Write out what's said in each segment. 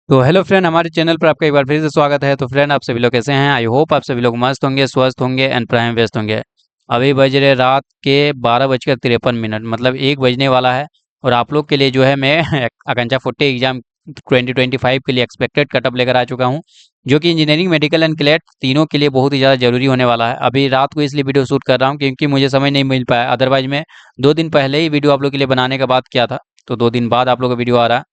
तो hello friend, हमारे channel पर आपका एक बार फिर से स्वागत है। तो फ्रेंड, आप सभी लोग कैसे हैं? आई होप आप सभी लोग मस्त होंगे, स्वस्थ होंगे एंड प्राइम व्यस्त होंगे। अभी बज रहे रात के 12:53, मतलब 1 बजने वाला है। और आप लोग के लिए जो है मैं आकांक्षा फुट्टी एग्जाम 2025 के लिए एक्सपेक्टेड कटअप लेकर आ चुका हूं, जो कि इंजीनियरिंग, मेडिकल एंड क्लेट तीनों के लिए बहुत ही ज़्यादा जरूरी होने वाला है। अभी रात को इसलिए वीडियो शूट कर रहा हूँ क्योंकि मुझे समय नहीं मिल पाया। अदरवाइज मैं 2 दिन पहले ही वीडियो आप लोग के लिए बनाने का बात किया था। तो 2 दिन बाद आप लोग का वीडियो आ रहा है।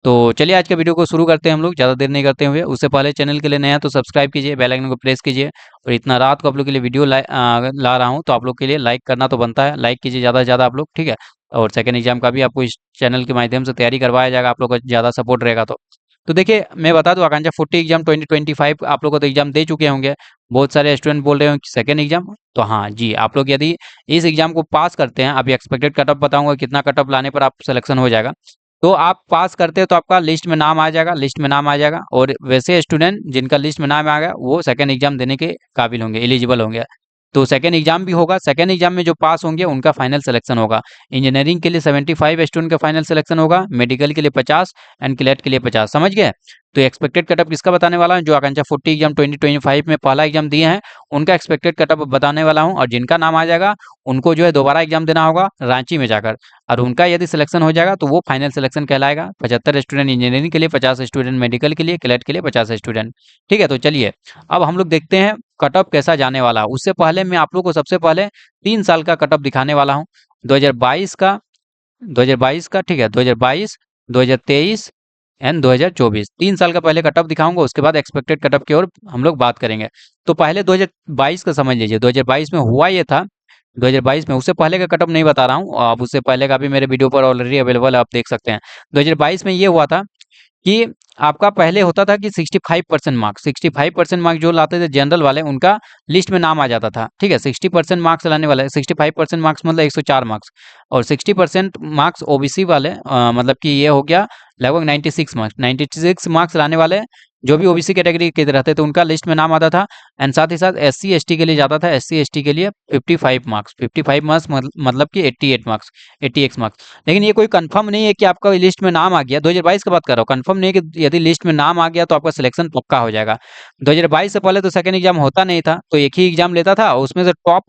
तो चलिए आज के वीडियो को शुरू करते हैं हम लोग, ज़्यादा देर नहीं करते हुए। उससे पहले चैनल के लिए नया तो सब्सक्राइब कीजिए, बेल आइकन को प्रेस कीजिए। और इतना रात को आप लोग के लिए वीडियो ला रहा हूँ तो आप लोग के लिए लाइक करना तो बनता है। लाइक कीजिए ज़्यादा से ज़्यादा आप लोग, ठीक है। और सेकंड एग्जाम का भी आपको इस चैनल के माध्यम से तैयारी करवाया जाएगा, आप लोग का ज़्यादा सपोर्ट रहेगा तो देखिए, मैं बता दूं, आकांक्षा फुट्टी एग्जाम 2025 आप लोग को तो एग्जाम दे चुके होंगे। बहुत सारे स्टूडेंट बोल रहे हो कि सेकंड एग्जाम। तो हाँ जी, आप लोग यदि इस एग्जाम को पास करते हैं, अभी एक्सपेक्टेड कटअप बताऊंगा कितना कटअप लाने पर आप सिलेक्शन हो जाएगा। तो आप पास करते हो तो आपका लिस्ट में नाम आ जाएगा, लिस्ट में नाम आ जाएगा। और वैसे स्टूडेंट जिनका लिस्ट में नाम आ गया वो सेकंड एग्जाम देने के काबिल होंगे, एलिजिबल होंगे। तो सेकंड एग्जाम भी होगा, सेकंड एग्जाम में जो पास होंगे उनका फाइनल सिलेक्शन होगा। इंजीनियरिंग के लिए 75 स्टूडेंट का फाइनल सिलेक्शन होगा, मेडिकल के लिए 50 एंड क्लेट के लिए 50। समझ गए? तो एक्सपेक्टेड कटअप किसका बताने वाला हूँ? जो आकांक्षा फुट्टी एग्जाम 2025 में पहला एग्जाम दिए हैं उनका एक्सपेक्टेड कटअप बताने वाला हूँ। और जिनका नाम आ जाएगा उनको जो है दोबारा एग्जाम देना होगा रांची में जाकर। और उनका यदि सिलेक्शन हो जाएगा तो वो फाइनल सिलेक्शन कहलाएगा। 75 स्टूडेंट इंजीनियरिंग के लिए, 50 स्टूडेंट मेडिकल के लिए, क्लेट के लिए 50 स्टूडेंट। ठीक है, तो चलिए अब हम लोग देखते हैं कटअप कैसा जाने वाला है। उससे पहले मैं आप लोग को सबसे पहले 3 साल का कटअप दिखाने वाला हूँ। 2022 का, 2022 का, ठीक है, 2022, 2023 एंड 2024, 3 साल का पहले कटअप दिखाऊंगा। उसके बाद एक्सपेक्टेड कटअप की ओर हम लोग बात करेंगे। तो पहले 2022 का समझ लीजिए। 2022 में हुआ ये था, 2022 में, उससे पहले का कटअप नहीं बता रहा हूँ। अब उससे पहले का भी मेरे वीडियो पर ऑलरेडी अवेलेबल है, आप देख सकते हैं। 2022 में ये हुआ था कि आपका पहले होता था कि 65% मार्क्स जो लाते थे जनरल वाले, उनका लिस्ट में नाम आ जाता था। ठीक है, 60% मार्क्स लाने वाले, 65% मार्क्स मतलब 104 मार्क्स। और 60% मार्क्स ओबीसी वाले, मतलब कि ये हो गया लगभग 96 मार्क्स। 96 मार्क्स लाने वाले जो भी ओबीसी कैटेगरी के रहते थे उनका लिस्ट में नाम आता था। एंड साथ ही साथ एससी एसटी के लिए जाता था। एससी एसटी के लिए 55 मार्क्स, 55 मार्क्स मतलब कि 88 मार्क्स, 88 मार्क्स। लेकिन ये कोई कंफर्म नहीं है कि आपका लिस्ट में नाम आ गया। 2022 की बात कर रहा हूँ, कंफर्म नहीं है कि यदि लिस्ट में नाम आ गया तो आपका सिलेक्शन पक्का हो जाएगा। 2022 से पहले तो सेकंड एग्जाम होता नहीं था, तो एक ही एग्जाम लेता था। उसमें से टॉप,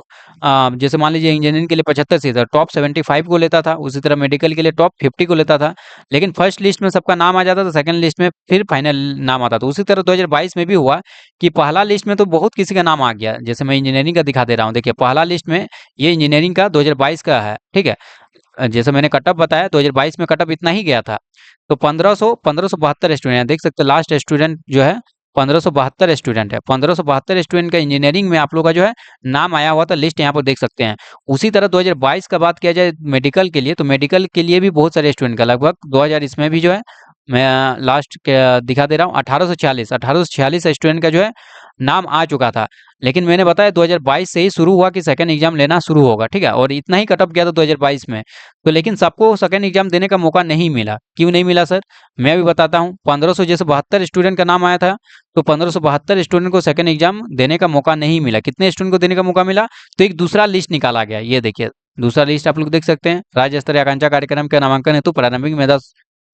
जैसे मान लीजिए इंजीनियरिंग के लिए 75 सीट था, टॉप 75 को लेता था। उसी तरह मेडिकल के लिए टॉप 50 को लेता था। लेकिन फर्स्ट लिस्ट में सबका नाम आ जाता था, सेकंड लिस्ट में फिर फाइनल नाम आता था। उसी तरह 2022 में भी हुआ कि पहला लिस्ट में तो बहुत किसी का नाम आ गया। जैसे मैं इंजीनियरिंग का दिखा दे रहा हूँ, देखिए पहला लिस्ट में ये इंजीनियरिंग का 2022 का है। ठीक है, जैसे मैंने कटअप बताया 2022 में कटअप इतना ही गया था। तो 1572 स्टूडेंट देख सकते हैं। लास्ट स्टूडेंट जो है 1572 स्टूडेंट है। 1572 स्टूडेंट का इंजीनियरिंग में आप लोग का जो है नाम आया हुआ था, लिस्ट यहाँ पर देख सकते हैं। उसी तरह 2022 का बात किया जाए मेडिकल के लिए, तो मेडिकल के लिए भी बहुत सारे स्टूडेंट का लगभग 2000 इसमें भी जो है, मैं लास्ट दिखा दे रहा हूँ, 1846 स्टूडेंट का जो है नाम आ चुका था। लेकिन मैंने बताया 2022 से ही शुरू हुआ कि सेकंड एग्जाम लेना शुरू होगा। ठीक है, और इतना ही कटअप गया था 2022 में। तो लेकिन सबको सेकंड एग्जाम देने का मौका नहीं मिला। क्यों नहीं मिला सर? मैं भी बताता हूँ। 1500 जैसे 72 स्टूडेंट का नाम आया था, तो 1572 स्टूडेंट को सेकंड एग्जाम देने का मौका नहीं मिला। कितने स्टूडेंट को देने का मौका मिला? तो एक दूसरा लिस्ट निकाला गया। ये देखिए, दूसरा लिस्ट आप लोग देख सकते हैं। राज्य स्तरीय आकांक्षा कार्यक्रम के नामांकन हेतु प्रारंभिक मेधा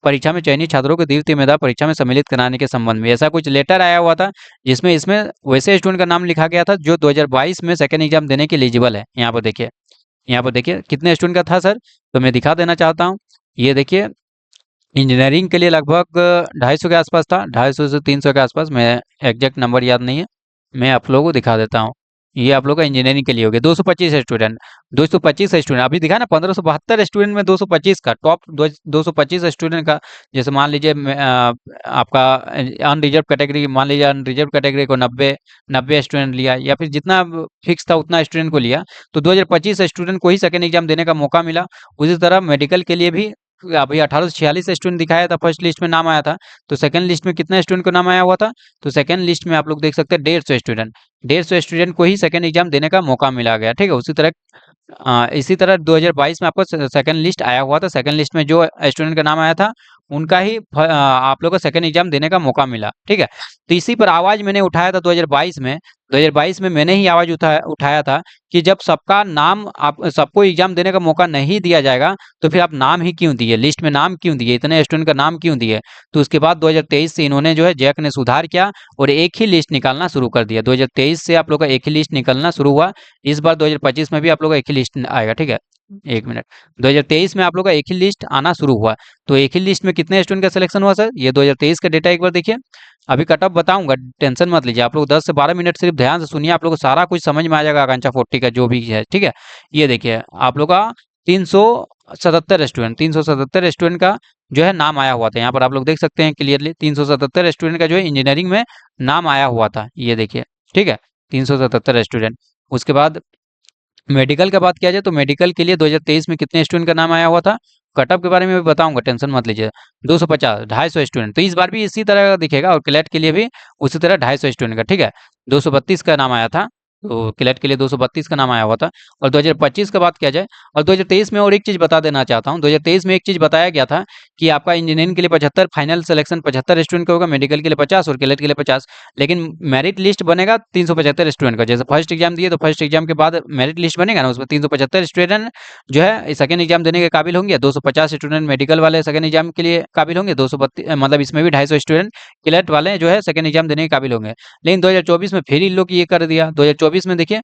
परीक्षा में चयनित छात्रों को द्वितीय मेधा परीक्षा में सम्मिलित कराने के संबंध में, ऐसा कुछ लेटर आया हुआ था, जिसमें इसमें वैसे स्टूडेंट का नाम लिखा गया था जो 2022 में सेकंड एग्जाम देने के एलिजिबल है। यहाँ पर देखिए, यहाँ पर देखिए कितने स्टूडेंट का था सर, तो मैं दिखा देना चाहता हूँ। ये देखिए, इंजीनियरिंग के लिए लगभग 250 के आसपास था, 250 से 300 के आसपास। मैं एग्जैक्ट नंबर याद नहीं है, मैं आप लोगों को दिखा देता हूँ। ये आप लोग का इंजीनियरिंग के लिए हो गया 225 स्टूडेंट। 225 स्टूडेंट अभी दिखा ना, 1572 स्टूडेंट में 225 का टॉप, 225 स्टूडेंट का। जैसे मान लीजिए आपका अनरिजर्व कैटेगरी, मान लीजिए अनरिजर्व कैटेगरी को 90 स्टूडेंट लिया, या फिर जितना फिक्स था उतना स्टूडेंट को लिया, तो 2025 स्टूडेंट को ही सेकंड एग्जाम देने का मौका मिला। उसी तरह मेडिकल के लिए भी अभी 1846 स्टूडेंट दिखाया था, फर्स्ट लिस्ट में नाम आया था। तो सेकंड लिस्ट में कितना स्टूडेंट को नाम आया हुआ था? तो सेकंड लिस्ट में आप लोग देख सकते हैं 150 स्टूडेंट, 150 स्टूडेंट को ही सेकंड एग्जाम देने का मौका मिला गया। ठीक है, इसी तरह 2022 में आपको सेकंड लिस्ट आया हुआ था। सेकंड लिस्ट में जो स्टूडेंट का नाम आया था उनका ही आप लोग को सेकंड एग्जाम देने का मौका मिला, ठीक है। तो इसी पर आवाज मैंने उठाया था 2022 में। 2022 में मैंने ही आवाज उठाया था कि जब सबका नाम, आप सबको एग्जाम देने का मौका नहीं दिया जाएगा तो फिर आप नाम ही क्यों दिए, लिस्ट में नाम क्यों दिए, इतने स्टूडेंट का नाम क्यों दिए। तो उसके बाद 2023 से इन्होंने जो है जैक ने सुधार किया और एक ही लिस्ट निकालना शुरू कर दिया। 2023 से आप लोग का एक ही लिस्ट निकलना शुरू हुआ। इस बार 2025 में भी आप लोग का एक ही लिस्ट आएगा, ठीक है। एक मिनट, 2023 में आप लोग का एक ही लिस्ट आना शुरू हुआ। तो एक ही लिस्ट में कितने स्टूडेंट का सिलेक्शन हुआ सर, ये 2023 का डेटा एक बार देखिए। अभी कट ऑफ बताऊंगा, टेंशन मत लीजिए। आप लोग 10 से 12 मिनट सिर्फ ध्यान से सुनिए, आप लोग को सारा कुछ समझ में आ जाएगा आकांक्षा 40 का जो भी है, ठीक है। ये देखिए आप लोग का 377 स्टूडेंट, 377 स्टूडेंट का जो है नाम आया हुआ था। यहाँ पर आप लोग देख सकते हैं क्लियरली 377 स्टूडेंट का जो है इंजीनियरिंग में नाम आया हुआ था, ये देखिए, ठीक है। 377 स्टूडेंट। उसके बाद मेडिकल का बात किया जाए तो मेडिकल के लिए 2023 में कितने स्टूडेंट का नाम आया हुआ था, कटअप के बारे में भी बताऊंगा, टेंशन मत लीजिए। 250, 250 स्टूडेंट। तो इस बार भी इसी तरह का दिखेगा और क्लेट के लिए भी उसी तरह 250 स्टूडेंट का, ठीक है। 232 का नाम आया था, तो क्लेट के लिए 232 का नाम आया हुआ था। और 2025 का बात किया जाए और 2023 में और एक चीज बता देना चाहता हूँ, 2023 में एक चीज बताया गया था कि आपका इंजीनियरिंग के लिए 75 फाइनल सिलेक्शन 75 स्टूडेंट का होगा, मेडिकल के लिए 50 और क्लेट के लिए 50। लेकिन मेरिट लिस्ट बनेगा 375 स्टूडेंट का। जैसे फर्स्ट एग्जाम दिए तो फर्स्ट एग्जाम के बाद मेरिट लिस्ट बनेगा ना, उसमें 375 स्टूडेंट जो है सेकंड एग्जाम देने के काबिल होंगे। 250 स्टूडेंट मेडिकल वाले सेकंड एग्जाम के लिए काबिल होंगे। 232 मतलब इसमें भी 250 स्टूडेंट क्लेट वाले जो है सेकंड एग्जाम देने के काबिल होंगे। लेकिन 2024 में फिर इन लोग ये कर दिया। 2024 में देखिए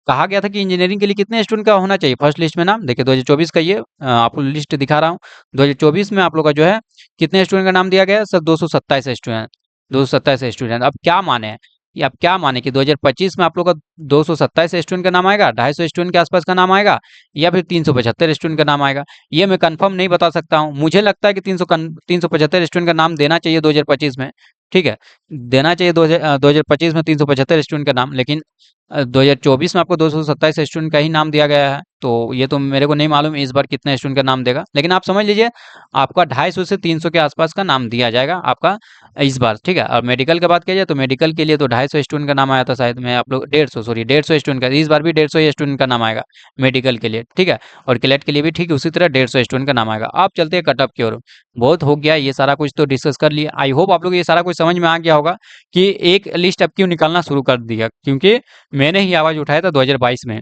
कहा गया था कि इंजीनियरिंग के लिए कितने स्टूडेंट का होना चाहिए फर्स्ट लिस्ट में नाम। देखिए 2024 का ये आपको लिस्ट दिखा रहा हूँ। 2024 में आप लोग का जो है कितने स्टूडेंट का नाम दिया गया है सर, 227 स्टूडेंट, 227 स्टूडेंट। अब क्या माने, ये आप क्या माने कि 2025 में आप लोग का 227 स्टूडेंट का नाम आएगा, 250 स्टूडेंट के आसपास का नाम आएगा, या फिर 375 स्टूडेंट का नाम आएगा। ये मैं कंफर्म नहीं बता सकता हूँ। मुझे लगता है कि 375 स्टूडेंट का नाम देना चाहिए 2025 में, ठीक है। देना चाहिए 2025 में 375 स्टूडेंट का नाम। लेकिन 2024 में आपको 227 स्टूडेंट का ही नाम दिया गया है, तो ये तो मेरे को नहीं मालूम इस बार कितने स्टूडेंट का नाम देगा। लेकिन आप समझ लीजिए आपका 250 से 300 के आसपास का नाम दिया जाएगा आपका इस बार, ठीक है। और मेडिकल की बात किया जाए तो मेडिकल के लिए तो 250 स्टूडेंट का नाम आया था शायद, मैं आप लोग 150, सॉरी 150 स्टूडेंट का, इस बार भी 150 स्टूडेंट का नाम आएगा मेडिकल के लिए, ठीक है। और क्लेट के लिए भी ठीक उसी तरह 150 स्टूडेंट का नाम आएगा। आप चलते हैं कट ऑफ की ओर। बहुत हो गया, ये सारा कुछ तो डिस्कस कर लिया। आई होप आप लोग ये सारा कुछ समझ में आ गया होगा कि एक लिस्ट अब क्यों निकालना शुरू कर दिया, क्योंकि मैंने ही आवाज उठाया था 2022 में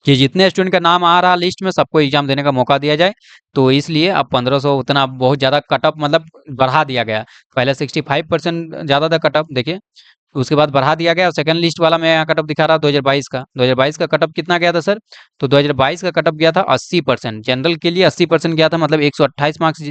कि जितने स्टूडेंट का नाम आ रहा लिस्ट में सबको एग्जाम देने का मौका दिया जाए। तो इसलिए अब 1500 उतना बहुत ज़्यादा कटअप मतलब बढ़ा दिया गया। पहले 65% ज़्यादा था कटअप, देखिए उसके बाद बढ़ा दिया गया। और सेकंड लिस्ट वाला मैं यहाँ कटअप दिखा रहा 2022 का। 2022 का कटअप कितना गया था सर, तो 2022 का कटअप गया था 80%। जनरल के लिए 80% गया था, मतलब 128 मार्क्स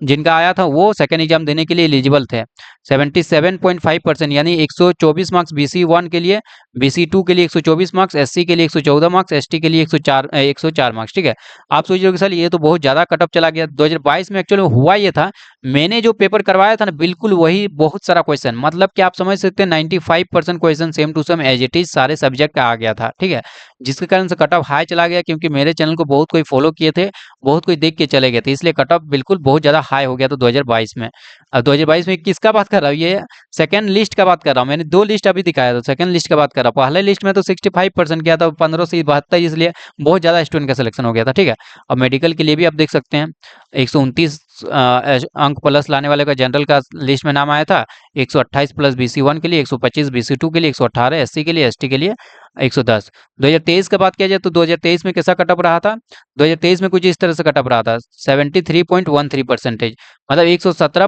जिनका आया था वो सेकंड एग्जाम देने के लिए एलिजिबल थे। 77.5% यानी 124 मार्क्स बीसी 1 के लिए, बीसी 2 के लिए 124 मार्क्स, एससी के लिए 114 मार्क्स, एसटी के लिए 104 मार्क्स, ठीक है। आप सोच रहे हो कि सर ये तो बहुत ज़्यादा कटअप चला गया। 2022 में एक्चुअली हुआ ये था, मैंने जो पेपर करवाया था ना बिल्कुल वही बहुत सारा क्वेश्चन, मतलब कि आप समझ सकते हैं 95% question same to same as it is सारे सब्जेक्ट का आ गया था, ठीक है। जिसके कारण से कट ऑफ हाई चला गया, क्योंकि मेरे चैनल को बहुत कोई फॉलो किए थे, बहुत कोई देख के चले गए थे, इसलिए कट ऑफ बिल्कुल बहुत ज़्यादा हाई हो गया था 2022 में। अब 2022 में किसका बात कर रहा हूँ, ये सेकंड लिस्ट का बात कर रहा हूँ। मैंने दो लिस्ट अभी दिखाया था, सेकंड लिस्ट का बात कर रहा हूँ। पहले लिस्ट में तो 65% गया था, 15 से 72, इसलिए बहुत ज़्यादा स्टूडेंट का सिलेक्शन हो गया था, ठीक है। और मेडिकल के लिए भी आप देख सकते हैं 129 अंक प्लस लाने वाले का जनरल का लिस्ट में नाम आया था। 128 प्लस बीसी 1 के लिए, 125 बीसी 2 के लिए, 118 एससी के लिए, एसटी के लिए 110। 2023 का बात किया जाए तो 2023 में कैसा कटअप रहा था, 2023 में कुछ इस तरह से कटअप रहा था 73.13%, मतलब 117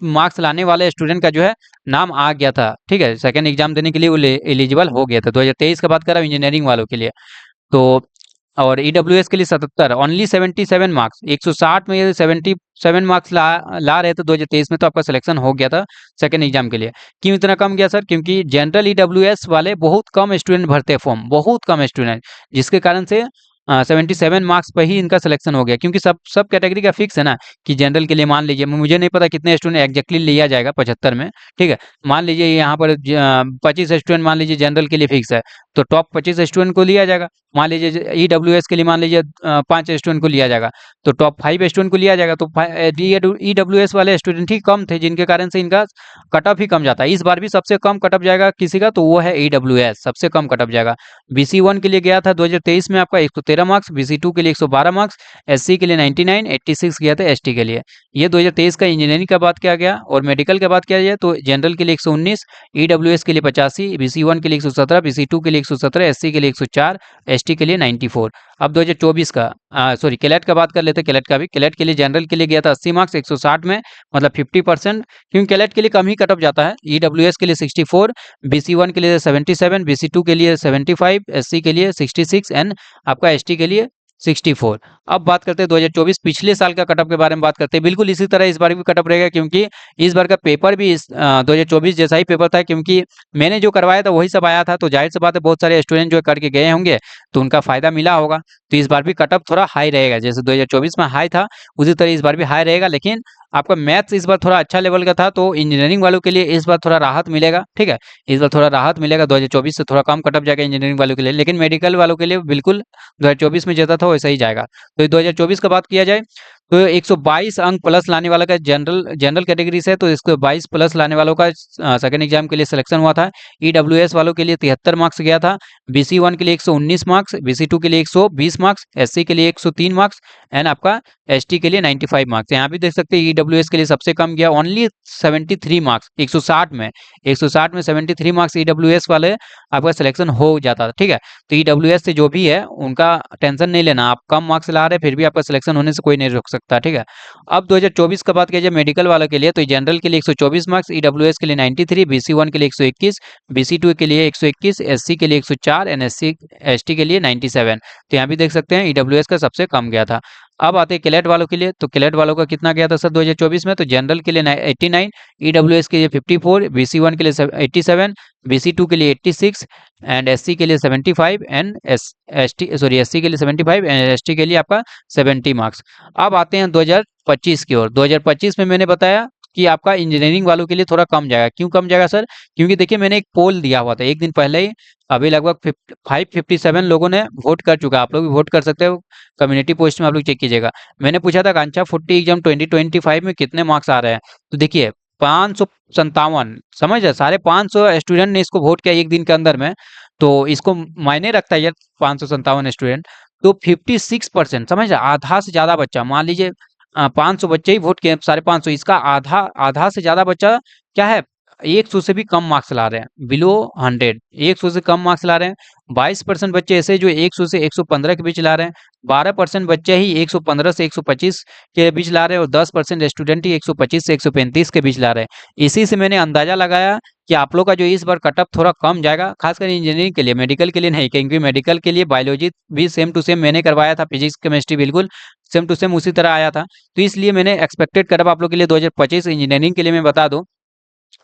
मार्क्स लाने वाले स्टूडेंट का जो है नाम आ गया था, ठीक है। सेकंड एग्जाम देने के लिए वो एलिजिबल हो गया था। 2023 का बात कर रहा हूँ इंजीनियरिंग वालों के लिए। तो और ईडब्ल्यूएस के लिए 77, ओनली 77 मार्क्स, 160 में ये 77 मार्क्स ला रहे थे 2023 में, तो आपका सिलेक्शन हो गया था सेकंड एग्जाम के लिए। क्यों इतना कम गया सर, क्योंकि जनरल ईडब्ल्यूएस वाले बहुत कम स्टूडेंट भरते हैं फॉर्म, बहुत कम स्टूडेंट, जिसके कारण से 77 मार्क्स पर ही इनका सिलेक्शन हो गया। क्योंकि सब कैटेगरी का फिक्स है ना, कि जनरल के लिए मान लीजिए, मुझे नहीं पता कितने स्टूडेंट एग्जैक्टली लिया जाएगा 75 में, ठीक है। मान लीजिए यहाँ पर 25 स्टूडेंट मान लीजिए जनरल के लिए फिक्स है, तो टॉप 25 स्टूडेंट को लिया जाएगा। मान लीजिए ईडब्ल्यूएस के लिए मान लीजिए 5 स्टूडेंट को लिया जाएगा, तो टॉप 5 स्टूडेंट को लिया जाएगा। तो ईडब्ल्यूएस वाले स्टूडेंट ही कम थे, जिनके कारण से इनका कट ऑफ ही कम जाता है। इस बार भी सबसे कम कट ऑफ जाएगा किसी का, तो वो है ईडब्ल्यूएस, सबसे कम कट ऑफ जाएगा। बीसी 1 के लिए गया था 2023 में आपका 113 मार्क्स, बीसी 2 के लिए 112 मार्क्स, एससी के लिए 99, 86 गया था एसटी के लिए। ये 2023 का इंजीनियरिंग का बात किया गया। और मेडिकल का बात किया जाए तो जनरल के लिए 119, ईडब्ल्यूएस के लिए 85, बीसी 1 के लिए 117, बीसी 2 के लिए 117, एससी के लिए 104, एसटी के लिए 94। अब 2024 का सॉरी कैलेट का बात कर लेते हैं। कैलेट का भी, कैलेट के लिए जनरल के लिए गया था 80 मार्क्स, 160 में, मतलब 50%, क्योंकि कैलेट के लिए कम ही कट ऑफ जाता है। ईडब्ल्यूएस के लिए 64, बीसी 1 के लिए 77, बीसी 2 के लिए 75, एससी के लिए 66 एंड आपका एसटी के लिए 64। अब बात करते हैं 2024 पिछले साल का कटअप के बारे में बात करते हैं। बिल्कुल इसी तरह इस बार भी कटअप रहेगा, क्योंकि इस बार का पेपर भी इस 2024 जैसा ही पेपर था, क्योंकि मैंने जो करवाया था वही सब आया था। तो जाहिर सी बात है बहुत सारे स्टूडेंट जो करके गए होंगे तो उनका फायदा मिला होगा। तो इस बार भी कटअप थोड़ा हाई रहेगा, जैसे 2024 में हाई था उसी तरह इस बार भी हाई रहेगा। लेकिन आपका मैथ्स इस बार थोड़ा अच्छा लेवल का था, तो इंजीनियरिंग वालों के लिए इस बार थोड़ा राहत मिलेगा। ठीक है, इस बार थोड़ा राहत मिलेगा, 2024 से थोड़ा कम कटअप जाएगा इंजीनियरिंग वालों के लिए। लेकिन मेडिकल वालों के लिए बिल्कुल 2024 में जैसा था वैसा ही जाएगा। तो 2024 का बात किया जाए तो 122 अंक प्लस लाने वाला का जनरल जनरल कैटेगरी से, तो इसको 22 प्लस लाने वालों का सेकंड एग्जाम के लिए सिलेक्शन हुआ था। ईडब्ल्यूएस वालों के लिए 73 मार्क्स गया था, बीसी 1 के लिए 119 मार्क्स, बीसी 2 के लिए 120 मार्क्स, एससी के लिए 103 मार्क्स एंड आपका एसटी के लिए 95 मार्क्स। यहाँ भी देख सकते हैं ईडब्ल्यूएस के लिए सबसे कम गया, ओनली 73 मार्क्स, 160 में 73 मार्क्स ईडब्ल्यूएस वाले आपका सिलेक्शन हो जाता था। ठीक है, तो ईडब्ल्यूएस से जो भी है उनका टेंशन नहीं लेना, आप कम मार्क्स ला रहे फिर भी आपका सिलेक्शन होने से कोई नहीं रोक सकता। ठीक है, अब 2024 का बात किया जाए मेडिकल वालों के लिए, तो जनरल के लिए 124 मार्क्स, ईडब्ल्यूएस के लिए 93, बीसी 1 के लिए 121, बीसी 2 के लिए 121, एससी के लिए 104 एंड एसटी के लिए 97। तो यहाँ भी देख सकते हैं ईडब्ल्यूएस का सबसे कम गया था। अब आते हैं कैलेट वालों के लिए, तो कैलेट वालों का कितना गया था सर 2024 में, तो जनरल के लिए 89, ईडब्ल्यूएस के लिए 54, बीसी 1 के लिए 87, बीसी 2 के लिए 86 एंड एससी के लिए 75 एंड एससी के लिए 75 एंड एसटी के लिए आपका 70 मार्क्स। अब आते हैं 2025 की ओर। 2025 में मैंने बताया कि आपका इंजीनियरिंग वालों के लिए थोड़ा कम जाएगा। क्यों कम जाएगा सर? क्योंकि देखिए मैंने एक पोल दिया हुआ था एक दिन पहले ही, अभी लगभग 557 लोगों ने वोट कर चुका है। आप लोग भी वोट कर सकते हो, कम्युनिटी पोस्ट में आप लोग चेक कीजिएगा। मैंने पूछा था कांचा 40 एग्जाम 2025 में कितने मार्क्स आ रहे हैं, तो देखिए 557, समझ है, साढ़े 500 स्टूडेंट ने इसको वोट किया एक दिन के अंदर में। तो इसको मायने रखता है यार 557 स्टूडेंट, तो 56%, समझ रहे, आधा से ज्यादा बच्चा, मान लीजिए 500 बच्चे ही वोट किए, 550, इसका आधा आधा से ज्यादा बच्चा क्या है 100 से भी कम मार्क्स ला रहे हैं, बिलो 100, 100 से कम मार्क्स ला रहे हैं। 22% बच्चे ऐसे जो 100 से 115 के बीच ला रहे हैं, 12% बच्चे ही 115 से 125 के बीच ला रहे हैं, और 10% स्टूडेंट ही 125 से 135 के बीच ला रहे हैं। इसी से मैंने अंदाजा लगाया कि आप लोग का जो इस बार कटअप थोड़ा कम जाएगा, खासकर इंजीनियरिंग के लिए, मेडिकल के लिए नहीं, क्योंकि मेडिकल के लिए बायोलॉजी भी सेम टू सेम मैंने करवाया था, फिजिक्स केमिस्ट्री बिल्कुल सेम टू सेम उसी तरह आया था। तो इसलिए मैंने एक्सपेक्टेड कटअप आप लोग के लिए 2025 इंजीनियरिंग के लिए मैं बता दूं,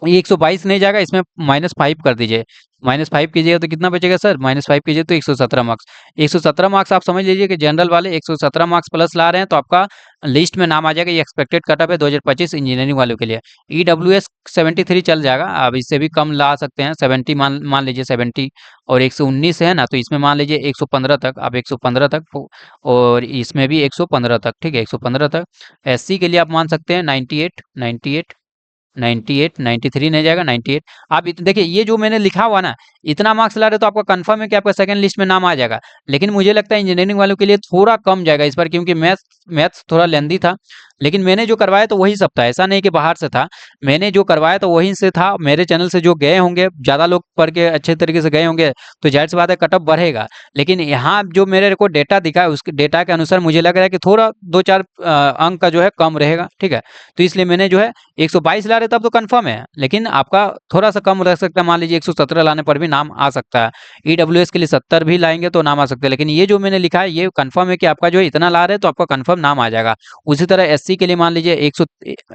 ये 122 नहीं जाएगा, इसमें -5 कर दीजिए, -5 कीजिएगा तो कितना बचेगा सर, -5 कीजिए तो 117 मार्क्स। 117 मार्क्स आप समझ लीजिए कि जनरल वाले 117 मार्क्स प्लस ला रहे हैं, तो आपका लिस्ट में नाम आ जाएगा। ये एक्सपेक्टेड कटअप है 2025 इंजीनियरिंग वालों के लिए। ईडब्ल्यूएस 73 चल जाएगा, अब इससे भी कम ला सकते हैं, 70 मान लीजिए 70, और 119 है ना, तो इसमें मान लीजिए 115 तक, आप 115 तक, और इसमें भी 115 तक। ठीक है, 115 तक। एससी के लिए आप मान सकते हैं 98, 98, 98, 93 नहीं जाएगा, 98। आप देखिए ये जो मैंने लिखा हुआ ना, इतना मार्क्स ला रहे तो आपका कंफर्म है कि आपका सेकंड लिस्ट में नाम आ जाएगा। लेकिन मुझे लगता है इंजीनियरिंग वालों के लिए थोड़ा कम जाएगा इस बार, क्योंकि मैथ्स थोड़ा लेंदी था। लेकिन मैंने जो करवाया तो वही सब था, ऐसा नहीं कि बाहर से था, मैंने जो करवाया तो वहीं से था। मेरे चैनल से जो गए होंगे, ज़्यादा लोग पढ़ के अच्छे तरीके से गए होंगे, तो जाहिर सी बात है कटअप बढ़ेगा। लेकिन यहाँ जो मेरे को डेटा दिखा है, उसके डेटा के अनुसार मुझे लग रहा है कि थोड़ा 2-4 अंक का जो है कम रहेगा। ठीक है, तो इसलिए मैंने जो है 122 ला रहे तब तो कंफर्म है, लेकिन आपका थोड़ा सा कम रह सकता है, मान लीजिए 117 लाने पर भी नाम आ सकता है। ईडब्ल्यूएस के लिए 70 भी लाएंगे तो नाम आ सकता है, लेकिन ये जो मैंने लिखा है ये कंफर्म है कि आपका जो इतना ला रहे हैं तो आपका कंफर्म नाम आ जाएगा। उसी तरह एससी के लिए मान लीजिए 100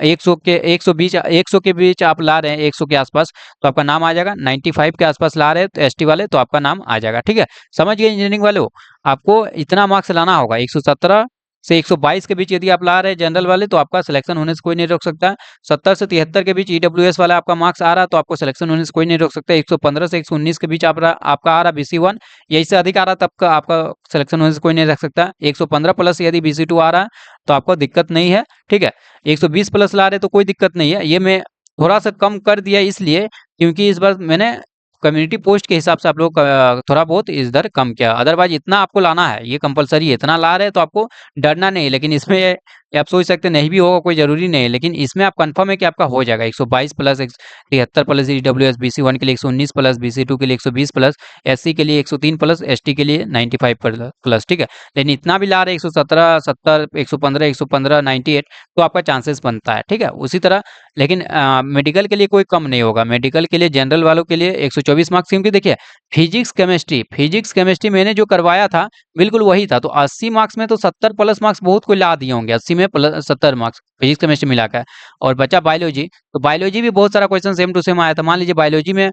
100 के बीच आप ला रहे हैं, 100 के आसपास, तो आपका नाम आ जाएगा। 95 के आसपास ला रहे हैं तो एसटी वाले, तो आपका नाम आ जाएगा। ठीक है, समझ गए इंजीनियरिंग वाले हो, आपको इतना मार्क्स लाना होगा, 117 से 122 के बीच यदि आप ला रहे हैं जनरल वाले तो आपका सिलेक्शन होने से कोई नहीं रोक सकता। 70 से 73 के बीच ईडब्ल्यूएस वाला आपका मार्क्स आ रहा तो आपको सिलेक्शन होने से कोई नहीं रोक सकता। 115 से 119 के बीच आपका आ रहा BC1, यही से अधिक आ रहा तब का आपका सिलेक्शन होने से कोई नहीं रख सकता। 115 प्लस यदि BC2 आ रहा है तो आपको दिक्कत नहीं है, ठीक है। 120 प्लस ला रहे तो कोई दिक्कत नहीं है। ये मैं थोड़ा सा कम कर दिया इसलिए क्योंकि इस बार मैंने कम्युनिटी पोस्ट के हिसाब से आप लोग थोड़ा बहुत इधर कम किया, अदरवाइज इतना आपको लाना है, ये कंपलसरी है, इतना ला रहे हैं तो आपको डरना नहीं। लेकिन इसमें ये आप सोच सकते हैं नहीं भी होगा कोई जरूरी नहीं है, लेकिन इसमें आप कंफर्म है कि आपका हो जाएगा। 122 प्लस 73 प्लस ईडब्ल्यूएस BC1 के लिए 119 प्लस, BC2 के लिए 120 प्लस, SC के लिए 103 प्लस, ST के लिए 95 प्लस, ठीक है। लेकिन इतना भी ला रहे 117, 70, 115, 115, 98 तो आपका चांसेस बनता है, ठीक है। उसी तरह लेकिन मेडिकल के लिए कोई कम नहीं होगा। मेडिकल के लिए जनरल वालों के लिए 124 मार्क्स, क्योंकि देखिए फिजिक्स केमिस्ट्री मैंने जो करवाया था बिल्कुल वही था। तो 80 मार्क्स में तो 70 प्लस मार्क्स बहुत कोई ला दिए होंगे, 80 में प्लस 70 मार्क्स फिजिक्स केमिस्ट्री मिलाकर। और बचा बायोलॉजी, तो बायोलॉजी भी बहुत सारा क्वेश्चन सेम टू सेम आया था। मान लीजिए बायोलॉजी में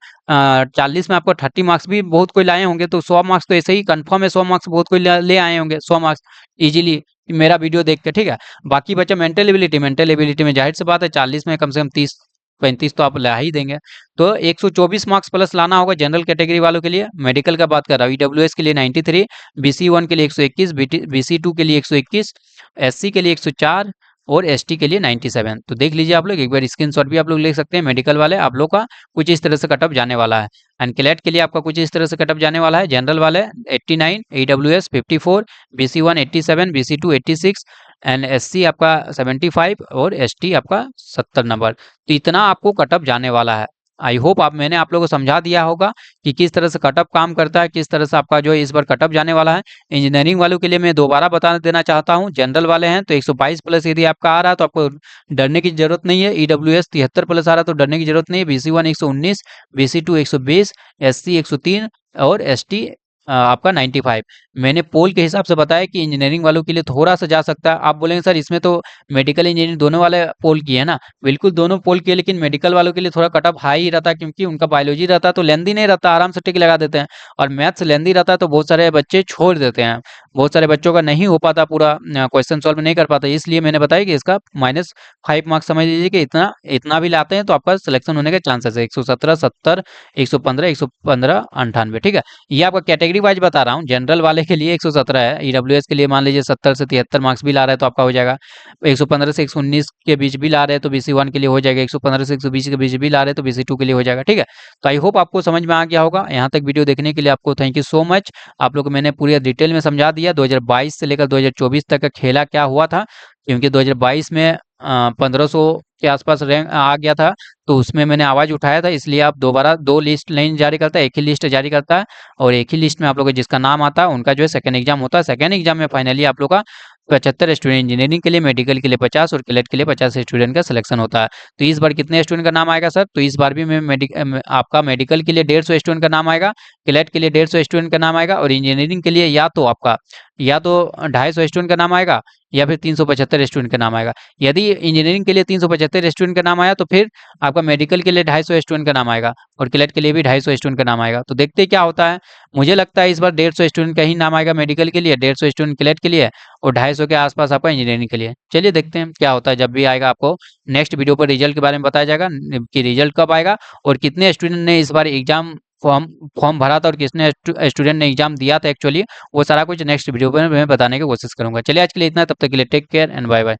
40 में आपको 30 मार्क्स भी बहुत कोई लाए होंगे, तो 100 मार्क्स तो ऐसे ही कंफर्म है, 100 मार्क्स बहुत कोई ले आए होंगे, 100 मार्क्स इजीली मेरा वीडियो देख के, ठीक है। बाकी बचा मेंटल एबिलिटी में जाहिर सी बात है 40 में कम से कम 30-35 तो आप ला ही देंगे। तो 124 मार्क्स प्लस लाना होगा जनरल कैटेगरी वालों के लिए। मेडिकल का बात कर रहा हूँ, ईडब्ल्यूएस के लिए 93, BC1 के लिए 121, BC2 के लिए 121, SC के लिए 104 और ST के लिए 97। तो देख लीजिए आप लोग, एक बार स्क्रीनशॉट भी आप लोग ले सकते हैं। मेडिकल वाले आप लोग का कुछ इस तरह से कटअप जाने वाला है। एंड क्लेट के लिए आपका कुछ इस तरह से कटअप जाने वाला है। जनरल वाले 89, EWS 54, BC1 87, BC2 86 and SC आपका 75 और ST आपका 70 नंबर। तो इतना आपको कटअप जाने वाला है। आई होप मैंने आप लोगों को समझा दिया होगा कि किस तरह से कटअप काम करता है, किस तरह से आपका जो है इस बार कटअप जाने वाला है। इंजीनियरिंग वालों के लिए मैं दोबारा बता देना चाहता हूँ, जनरल वाले हैं तो 122 प्लस यदि आपका आ रहा है तो आपको डरने की जरूरत नहीं है। ईडब्ल्यूएस 73 प्लस आ रहा है तो डरने की जरूरत नहीं है। BC1 119, BC2 120, SC 103 और ST आपका 95। मैंने पोल के हिसाब से बताया कि इंजीनियरिंग वालों के लिए थोड़ा सा जा सकता है। आप बोलेंगे सर इसमें तो मेडिकल इंजीनियरिंग दोनों वाले पोल किए है ना, बिल्कुल दोनों पोल किए, लेकिन मेडिकल वालों के लिए थोड़ा कटअप हाई ही रहता है क्योंकि उनका बायोलॉजी रहता है तो लेंदी नहीं रहता, आराम से टिक लगा देते हैं। और मैथ्स लेंदी रहता है तो बहुत सारे बच्चे छोड़ देते हैं, बहुत सारे बच्चों का नहीं हो पाता, पूरा क्वेश्चन सॉल्व नहीं कर पाता। इसलिए मैंने बताया कि इसका -5 मार्क्स समझ लीजिए कि इतना इतना भी लाते हैं तो आपका सिलेक्शन होने के चांसेस है। 117, 70, 115, 115, 98, ठीक है। ये आपका कैटेगरी वाइज बता रहा हूँ। जनरल वाले के लिए 117 है, ईडब्ल्यूएस के लिए मान लीजिए 70 से 73 मार्क्स भी ला रहे हैं तो आपका हो जाएगा। 115 से 119 के बीच भी ला रहे हैं तो BC1 के लिए हो जाएगा। 115 से 120 के बीच भी ला रहे हैं तो BC2 के लिए हो जाएगा, ठीक है। तो आई होप आपको समझ में आ गया होगा। यहाँ तक वीडियो देखने के लिए आपको थैंक यू सो मच। आप लोग को मैंने पूरी डिटेल में समझा दिया 2022 से लेकर 2024 तक का खेला क्या हुआ था, क्योंकि 2022 में 1500 के आसपास रैंक आ गया था तो उसमें मैंने आवाज़ उठाया था। इसलिए आप दोबारा 2 लिस्ट नहीं जारी करता है, एक ही लिस्ट जारी करता है और एक ही लिस्ट में आप लोग का जिसका नाम आता है उनका जो है सेकंड एग्जाम होता है। सेकंड एग्जाम में फाइनली आप लोग का 75 स्टूडेंट इंजीनियरिंग के लिए, मेडिकल के लिए 50 और क्लेट के लिए 50 स्टूडेंट का सिलेक्शन होता है। तो इस बार कितने स्टूडेंट का नाम आएगा सर? तो इस बार भी आपका मेडिकल के लिए 150 स्टूडेंट का नाम आएगा, क्लेट के लिए 150 स्टूडेंट का नाम आएगा और इंजीनियरिंग के लिए या तो 250 स्टूडेंट का नाम आएगा या फिर 375 स्टूडेंट का नाम आएगा। यदि इंजीनियरिंग के लिए 375 स्टूडेंट का नाम आया तो फिर आपका मेडिकल के लिए 250 स्टूडेंट का नाम आएगा और क्लेट के लिए भी 250 स्टूडेंट का नाम आएगा। तो देखते क्या होता है। मुझे लगता है इस बार 150 स्टूडेंट का ही नाम आएगा मेडिकल के लिए, 150 स्टूडेंट क्लेट के लिए और 250 के आसपास आपका इंजीनियरिंग के लिए। चलिए देखते हैं क्या होता है। जब भी आएगा आपको नेक्स्ट वीडियो पर रिजल्ट के बारे में बताया जाएगा कि रिजल्ट कब आएगा और कितने स्टूडेंट ने इस बार एग्जाम फॉर्म फॉर्म भरा था और किसने स्टूडेंट ने एग्जाम दिया था एक्चुअली, वो सारा कुछ नेक्स्ट वीडियो पर मैं बताने की कोशिश करूंगा। चलिए आज के लिए इतना, तब तक के लिए take care and bye bye.